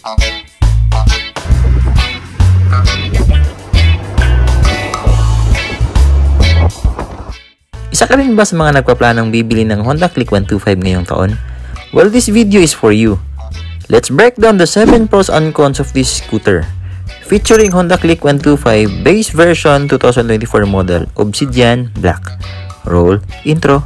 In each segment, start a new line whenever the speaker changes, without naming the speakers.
Isa ka rin ba sa mga nagpaplanong bibili ng Honda Click 125 ngayong taon? Well, this video is for you. Let's break down the 7 pros and cons of this scooter. Featuring Honda Click 125 base version 2024 model, Obsidian Black. Roll intro.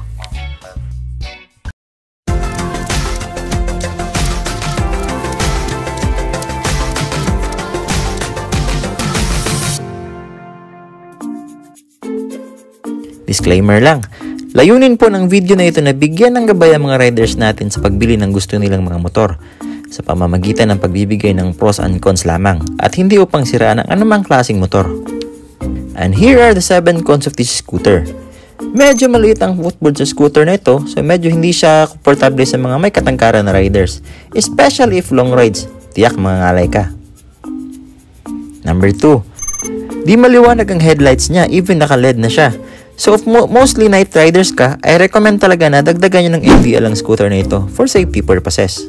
Disclaimer lang, layunin po ng video na ito na bigyan ng gabay ang mga riders natin sa pagbili ng gusto nilang mga motor sa pamamagitan ng pagbibigay ng pros and cons lamang at hindi upang siraan ang anumang klaseng motor. And here are the 7 cons of this scooter. Medyo maliit ang footboard sa scooter na ito, so medyo hindi siya komportable sa mga may katangkaran na riders, especially if long rides, tiyak mga ngalay ka. Number 2, di maliwanag ang headlights niya even naka-LED na siya. So if mostly night riders ka, I recommend talaga na dagdagan nyo ng NVL ang scooter na ito for safety purposes.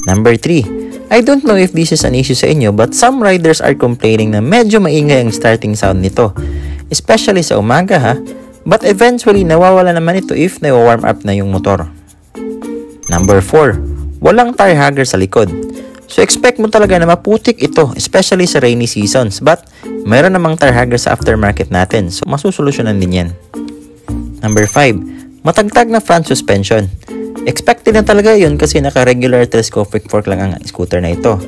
Number 3, I don't know if this is an issue sa inyo but some riders are complaining na medyo maingay ang starting sound nito, especially sa umaga ha, but eventually nawawala naman ito if na-warm up na yung motor. Number 4, walang tire hugger sa likod. So expect mo talaga na maputik ito, especially sa rainy seasons. But mayroon namang tire hugger sa aftermarket natin, so masusolusyonan din yan. Number 5, matagtag na front suspension. Expected na talaga yun kasi naka-regular telescopic fork lang ang scooter na ito.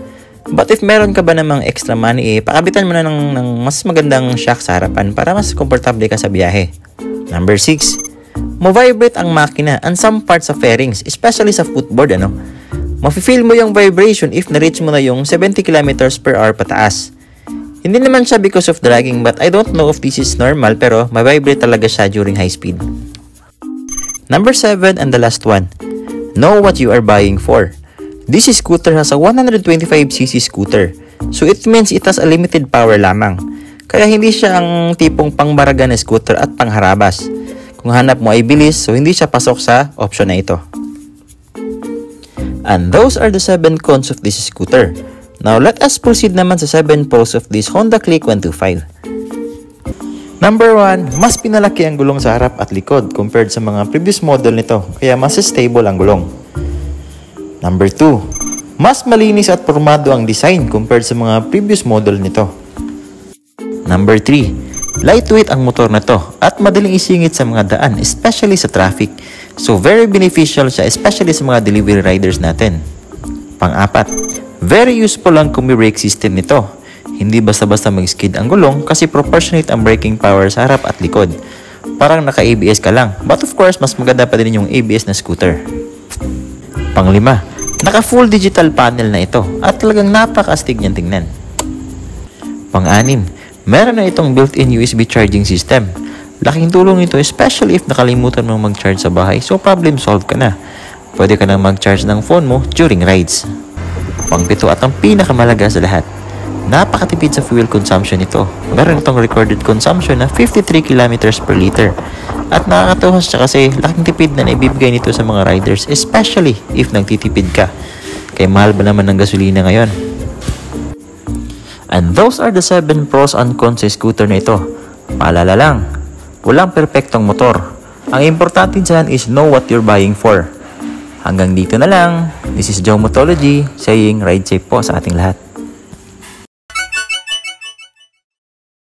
But if meron ka ba namang extra money, pakabitan mo na ng mas magandang shock sa harapan para mas komportable ka sa biyahe. Number 6, mo-vibrate ang makina and some parts of fairings, especially sa footboard Mafe-feel mo yung vibration if na-reach mo na yung 70 km/h pataas. Hindi naman siya because of dragging but I don't know if this is normal pero ma-vibrate talaga siya during high speed. Number 7 and the last one. Know what you are buying for. This scooter has a 125cc scooter. So it means it has a limited power lamang. Kaya hindi siya ang tipong pangbaraga na scooter at pangharabas. Kung hanap mo ay bilis so hindi siya pasok sa option na ito. And those are the 7 cons of this scooter. Now, let us proceed naman sa 7 pros of this Honda Click 125. Number 1, mas pinalaki ang gulong sa harap at likod compared sa mga previous model nito, kaya mas stable ang gulong. Number 2, mas malinis at pormado ang design compared sa mga previous model nito. Number 3, lightweight ang motor na to at madaling isingit sa mga daan, especially sa traffic. So, very beneficial siya, especially sa mga delivery riders natin. Pang-4, very useful ang combi brake system nito. Hindi basta-basta mag-skid ang gulong kasi proportionate ang braking power sa harap at likod. Parang naka-ABS ka lang. But of course, mas maganda pa din yung ABS na scooter. Pang-5, naka-full digital panel na ito at talagang napaka-astig niyang tingnan. Pang-6, meron na itong built-in USB charging system. Laking tulong nito especially if nakalimutan mong mag-charge sa bahay, so problem solved ka na. Pwede ka nang mag-charge ng phone mo during rides. Pang-7 at ang pinakamalaga sa lahat, napakatipid sa fuel consumption nito. Meron itong recorded consumption na 53 km/liter. At nakakatuwa siya kasi laking tipid na naibibigay nito sa mga riders, especially if nagtitipid ka. Kaya mahal ba naman ng gasolina ngayon? And those are the 7 pros and cons sa scooter na ito. Paalala lang, walang perpektong motor. Ang importante dyan is know what you're buying for. Hanggang dito na lang. This is Joe Motology saying ride safe po sa ating lahat.